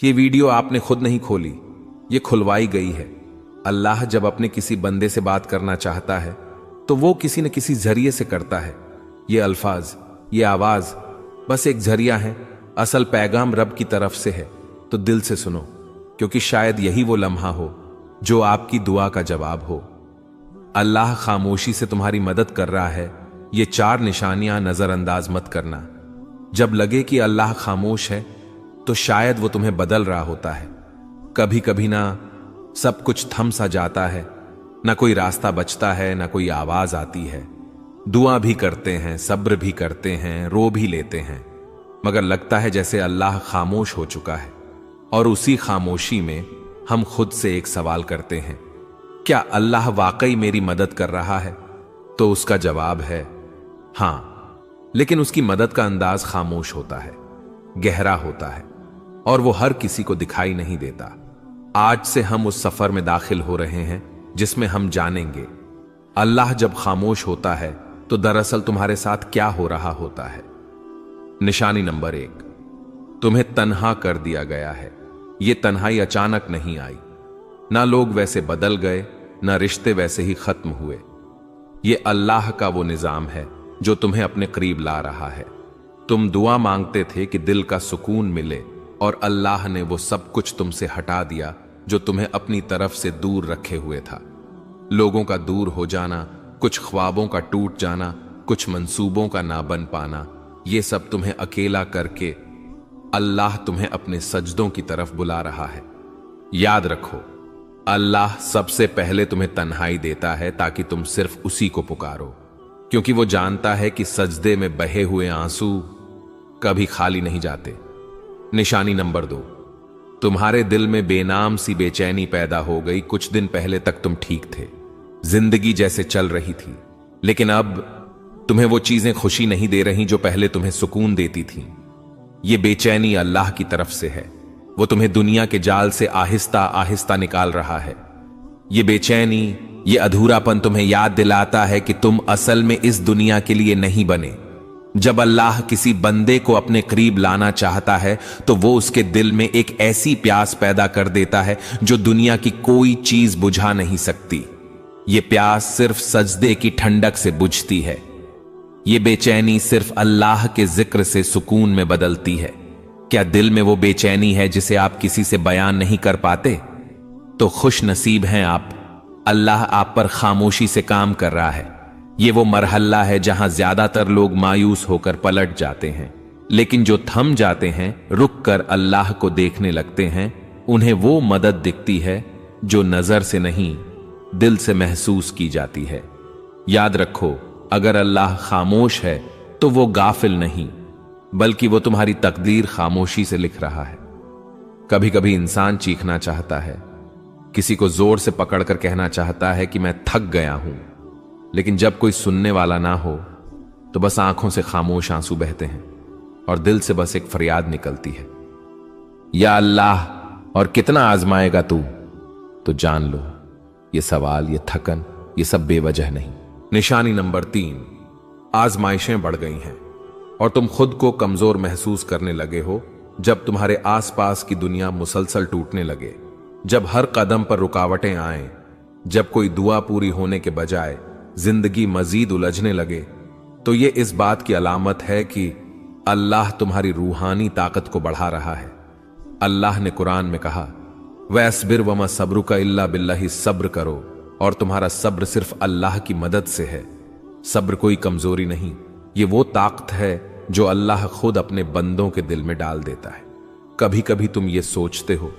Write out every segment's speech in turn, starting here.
ये वीडियो आपने खुद नहीं खोली, ये खुलवाई गई है। अल्लाह जब अपने किसी बंदे से बात करना चाहता है तो वो किसी न किसी जरिए से करता है। ये अल्फाज, ये आवाज बस एक जरिया है, असल पैगाम रब की तरफ से है। तो दिल से सुनो, क्योंकि शायद यही वो लम्हा हो जो आपकी दुआ का जवाब हो। अल्लाह खामोशी से तुम्हारी मदद कर रहा है, ये 4 निशानियां नजरअंदाज मत करना। जब लगे कि अल्लाह खामोश है तो शायद वो तुम्हें बदल रहा होता है। कभी कभी ना सब कुछ थम सा जाता है, ना कोई रास्ता बचता है, ना कोई आवाज आती है। दुआ भी करते हैं, सब्र भी करते हैं, रो भी लेते हैं, मगर लगता है जैसे अल्लाह खामोश हो चुका है। और उसी खामोशी में हम खुद से एक सवाल करते हैं, क्या अल्लाह वाकई मेरी मदद कर रहा है? तो उसका जवाब है हां, लेकिन उसकी मदद का अंदाज खामोश होता है, गहरा होता है, और वो हर किसी को दिखाई नहीं देता। आज से हम उस सफर में दाखिल हो रहे हैं जिसमें हम जानेंगे अल्लाह जब खामोश होता है तो दरअसल तुम्हारे साथ क्या हो रहा होता है। निशानी नंबर 1, तुम्हें तन्हा कर दिया गया है। ये तन्हाई अचानक नहीं आई, ना लोग वैसे बदल गए, ना रिश्ते वैसे ही खत्म हुए। ये अल्लाह का वो निजाम है जो तुम्हें अपने करीब ला रहा है। तुम दुआ मांगते थे कि दिल का सुकून मिले, और अल्लाह ने वो सब कुछ तुमसे हटा दिया जो तुम्हें अपनी तरफ से दूर रखे हुए था। लोगों का दूर हो जाना, कुछ ख्वाबों का टूट जाना, कुछ मंसूबों का ना बन पाना, ये सब तुम्हें अकेला करके अल्लाह तुम्हें अपने सजदों की तरफ बुला रहा है। याद रखो, अल्लाह सबसे पहले तुम्हें तन्हाई देता है ताकि तुम सिर्फ उसी को पुकारो, क्योंकि वो जानता है कि सजदे में बहे हुए आंसू कभी खाली नहीं जाते। निशानी नंबर 2, तुम्हारे दिल में बेनाम सी बेचैनी पैदा हो गई। कुछ दिन पहले तक तुम ठीक थे, जिंदगी जैसे चल रही थी, लेकिन अब तुम्हें वो चीजें खुशी नहीं दे रही जो पहले तुम्हें सुकून देती थीं। ये बेचैनी अल्लाह की तरफ से है, वो तुम्हें दुनिया के जाल से आहिस्ता आहिस्ता निकाल रहा है। ये बेचैनी, ये अधूरापन तुम्हें याद दिलाता है कि तुम असल में इस दुनिया के लिए नहीं बने। जब अल्लाह किसी बंदे को अपने करीब लाना चाहता है तो वो उसके दिल में एक ऐसी प्यास पैदा कर देता है जो दुनिया की कोई चीज बुझा नहीं सकती। ये प्यास सिर्फ सजदे की ठंडक से बुझती है। ये बेचैनी सिर्फ अल्लाह के जिक्र से सुकून में बदलती है। क्या दिल में वो बेचैनी है जिसे आप किसी से बयान नहीं कर पाते? तो खुश नसीब हैं आप, अल्लाह आप पर खामोशी से काम कर रहा है। ये वो मरहला है जहां ज्यादातर लोग मायूस होकर पलट जाते हैं, लेकिन जो थम जाते हैं, रुक कर अल्लाह को देखने लगते हैं, उन्हें वो मदद दिखती है जो नजर से नहीं, दिल से महसूस की जाती है। याद रखो, अगर अल्लाह खामोश है तो वो गाफिल नहीं, बल्कि वो तुम्हारी तकदीर खामोशी से लिख रहा है। कभी कभी इंसान चीखना चाहता है, किसी को जोर से पकड़कर कहना चाहता है कि मैं थक गया हूं, लेकिन जब कोई सुनने वाला ना हो तो बस आंखों से खामोश आंसू बहते हैं और दिल से बस एक फरियाद निकलती है, या अल्लाह, और कितना आजमाएगा तू? तो जान लो, ये सवाल, ये थकन, ये सब बेवजह नहीं। निशानी नंबर 3, आजमाइशें बढ़ गई हैं और तुम खुद को कमजोर महसूस करने लगे हो। जब तुम्हारे आसपास की दुनिया मुसलसल टूटने लगे, जब हर कदम पर रुकावटें आए, जब कोई दुआ पूरी होने के बजाय जिंदगी मजीद उलझने लगे, तो ये इस बात की अलामत है कि अल्लाह तुम्हारी रूहानी ताकत को बढ़ा रहा है। अल्लाह ने कुरान में कहा, वस्बिर वमा सब्रुका इल्ला बिल्लाहि, सब्र करो और तुम्हारा सब्र सिर्फ अल्लाह की मदद से है। सब्र कोई कमजोरी नहीं, ये वो ताकत है जो अल्लाह खुद अपने बंदों के दिल में डाल देता है। कभी कभी तुम ये सोचते हो,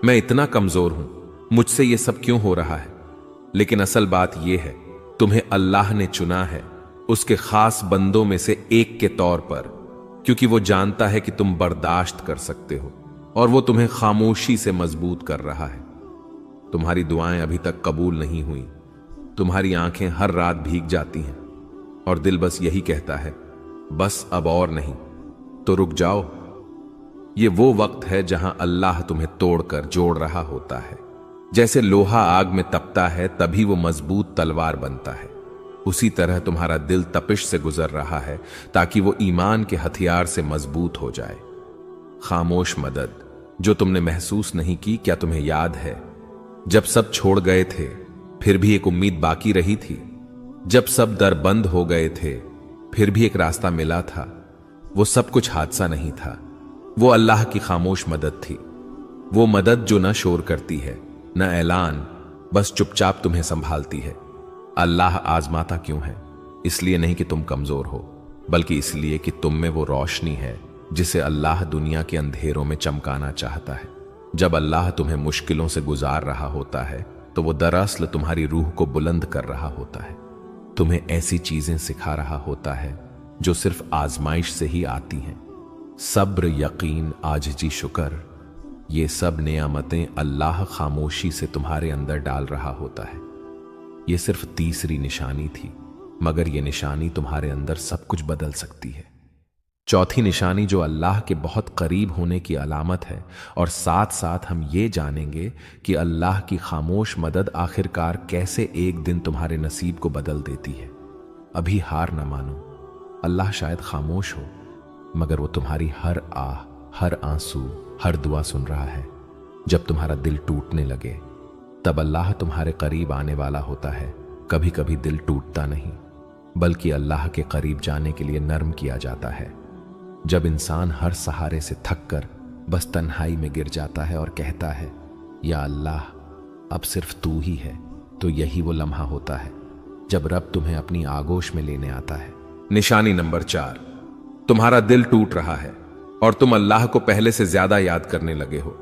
मैं इतना कमजोर हूं, मुझसे ये सब क्यों हो रहा है? लेकिन असल बात यह है, तुम्हें अल्लाह ने चुना है उसके खास बंदों में से एक के तौर पर, क्योंकि वो जानता है कि तुम बर्दाश्त कर सकते हो, और वो तुम्हें खामोशी से मजबूत कर रहा है। तुम्हारी दुआएं अभी तक कबूल नहीं हुई, तुम्हारी आंखें हर रात भीग जाती हैं और दिल बस यही कहता है, बस अब और नहीं, तो रुक जाओ। ये वो वक्त है जहां अल्लाह तुम्हें तोड़कर जोड़ रहा होता है। जैसे लोहा आग में तपता है तभी वो मजबूत तलवार बनता है, उसी तरह तुम्हारा दिल तपिश से गुजर रहा है, ताकि वो ईमान के हथियार से मजबूत हो जाए। खामोश मदद, जो तुमने महसूस नहीं की। क्या तुम्हें याद है जब सब छोड़ गए थे फिर भी एक उम्मीद बाकी रही थी? जब सब दर बंद हो गए थे फिर भी एक रास्ता मिला था। वो सब कुछ हादसा नहीं था, वो अल्लाह की खामोश मदद थी। वो मदद जो न शोर करती है न ऐलान, बस चुपचाप तुम्हें संभालती है। अल्लाह आजमाता क्यों है? इसलिए नहीं कि तुम कमजोर हो, बल्कि इसलिए कि तुम में वो रोशनी है जिसे अल्लाह दुनिया के अंधेरों में चमकाना चाहता है। जब अल्लाह तुम्हें मुश्किलों से गुजार रहा होता है तो वो दरअसल तुम्हारी रूह को बुलंद कर रहा होता है। तुम्हें ऐसी चीजें सिखा रहा होता है जो सिर्फ आजमाइश से ही आती हैं। सब्र, यकीन, आजिज़ी, शुक्र, ये सब नेमतें अल्लाह खामोशी से तुम्हारे अंदर डाल रहा होता है। ये सिर्फ तीसरी निशानी थी, मगर ये निशानी तुम्हारे अंदर सब कुछ बदल सकती है। चौथी निशानी जो अल्लाह के बहुत करीब होने की अलामत है, और साथ साथ हम ये जानेंगे कि अल्लाह की खामोश मदद आखिरकार कैसे एक दिन तुम्हारे नसीब को बदल देती है। अभी हार न मानो। अल्लाह शायद खामोश हो, मगर वो तुम्हारी हर आह, हर आंसू, हर दुआ सुन रहा है। जब तुम्हारा दिल टूटने लगे तब अल्लाह तुम्हारे करीब आने वाला होता है। कभी कभी दिल टूटता नहीं, बल्कि अल्लाह के करीब जाने के लिए नर्म किया जाता है। जब इंसान हर सहारे से थक कर बस तन्हाई में गिर जाता है और कहता है, या अल्लाह अब सिर्फ तू ही है, तो यही वो लम्हा होता है जब रब तुम्हें अपनी आगोश में लेने आता है। निशानी नंबर 4, तुम्हारा दिल टूट रहा है और तुम अल्लाह को पहले से ज्यादा याद करने लगे हो।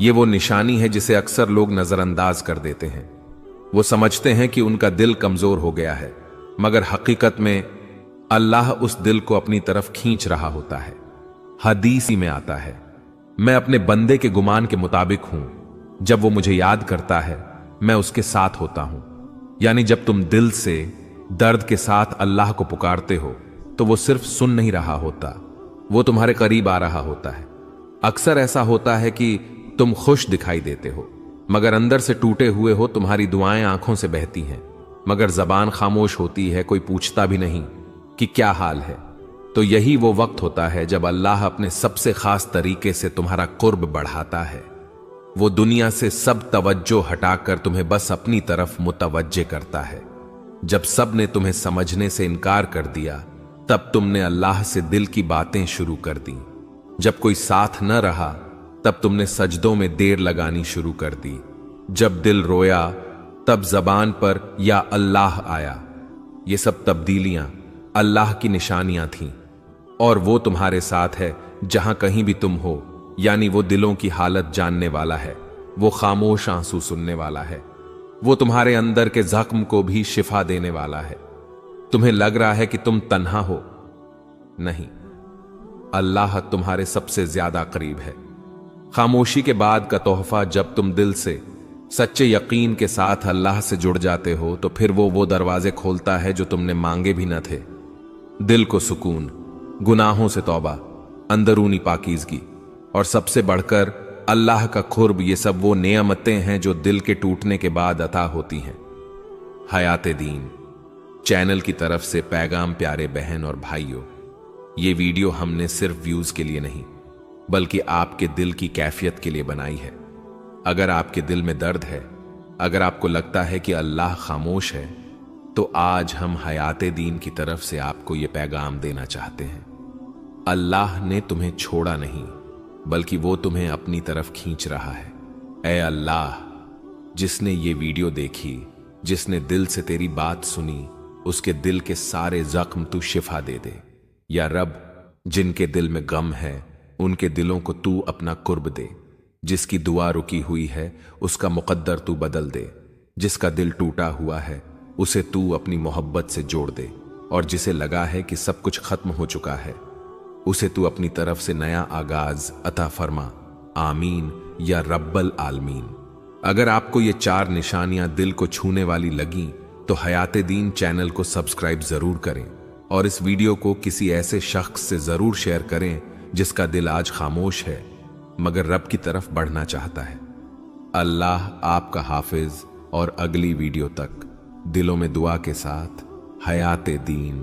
ये वो निशानी है जिसे अक्सर लोग नजरअंदाज कर देते हैं। वो समझते हैं कि उनका दिल कमजोर हो गया है, मगर हकीकत में अल्लाह उस दिल को अपनी तरफ खींच रहा होता है। हदीस में आता है, मैं अपने बंदे के गुमान के मुताबिक हूं, जब वो मुझे याद करता है मैं उसके साथ होता हूं। यानी जब तुम दिल से दर्द के साथ अल्लाह को पुकारते हो तो वो सिर्फ सुन नहीं रहा होता, वो तुम्हारे करीब आ रहा होता है। अक्सर ऐसा होता है कि तुम खुश दिखाई देते हो, मगर अंदर से टूटे हुए हो। तुम्हारी दुआएं आंखों से बहती हैं, मगर जबान खामोश होती है, कोई पूछता भी नहीं कि क्या हाल है। तो यही वो वक्त होता है जब अल्लाह अपने सबसे खास तरीके से तुम्हारा कुर्ब बढ़ाता है। वो दुनिया से सब तवज्जो हटाकर तुम्हें बस अपनी तरफ मुतवज्जे करता है। जब सब ने तुम्हें समझने से इनकार कर दिया, तब तुमने अल्लाह से दिल की बातें शुरू कर दी। जब कोई साथ न रहा, तब तुमने सजदों में देर लगानी शुरू कर दी। जब दिल रोया, तब जबान पर या अल्लाह आया। ये सब तब्दीलियां अल्लाह की निशानियां थीं, और वो तुम्हारे साथ है जहां कहीं भी तुम हो। यानी वो दिलों की हालत जानने वाला है, वो खामोश आंसू सुनने वाला है, वो तुम्हारे अंदर के जख्म को भी शिफा देने वाला है। तुम्हें लग रहा है कि तुम तन्हा हो, नहीं, अल्लाह तुम्हारे सबसे ज्यादा करीब है। खामोशी के बाद का तोहफा, जब तुम दिल से सच्चे यकीन के साथ अल्लाह से जुड़ जाते हो, तो फिर वो दरवाजे खोलता है जो तुमने मांगे भी न थे। दिल को सुकून, गुनाहों से तौबा, अंदरूनी पाकीज़गी और सबसे बढ़कर अल्लाह का खुर्ब, ये सब वो नेमतें हैं जो दिल के टूटने के बाद अता होती हैं। हयाते दीन चैनल की तरफ से पैगाम प्यारे बहन और भाइयों, ये वीडियो हमने सिर्फ व्यूज के लिए नहीं, बल्कि आपके दिल की कैफियत के लिए बनाई है। अगर आपके दिल में दर्द है, अगर आपको लगता है कि अल्लाह खामोश है, तो आज हम हयाते दीन की तरफ से आपको ये पैगाम देना चाहते हैं। अल्लाह ने तुम्हें छोड़ा नहीं, बल्कि वो तुम्हें अपनी तरफ खींच रहा है। ऐ अल्लाह, जिसने ये वीडियो देखी, जिसने दिल से तेरी बात सुनी, उसके दिल के सारे जख्म तू शिफा दे दे। या रब, जिनके दिल में गम है उनके दिलों को तू अपना कुर्ब दे। जिसकी दुआ रुकी हुई है उसका मुकद्दर तू बदल दे। जिसका दिल टूटा हुआ है उसे तू अपनी मोहब्बत से जोड़ दे, और जिसे लगा है कि सब कुछ खत्म हो चुका है, उसे तू अपनी तरफ से नया आगाज अता फरमा। आमीन या रब्बल आलमीन। अगर आपको ये 4 निशानियां दिल को छूने वाली लगी, तो हयाते दीन चैनल को सब्सक्राइब जरूर करें, और इस वीडियो को किसी ऐसे शख्स से जरूर शेयर करें जिसका दिल आज खामोश है मगर रब की तरफ बढ़ना चाहता है। अल्लाह आपका हाफिज, और अगली वीडियो तक दिलों में दुआ के साथ हयाते दीन।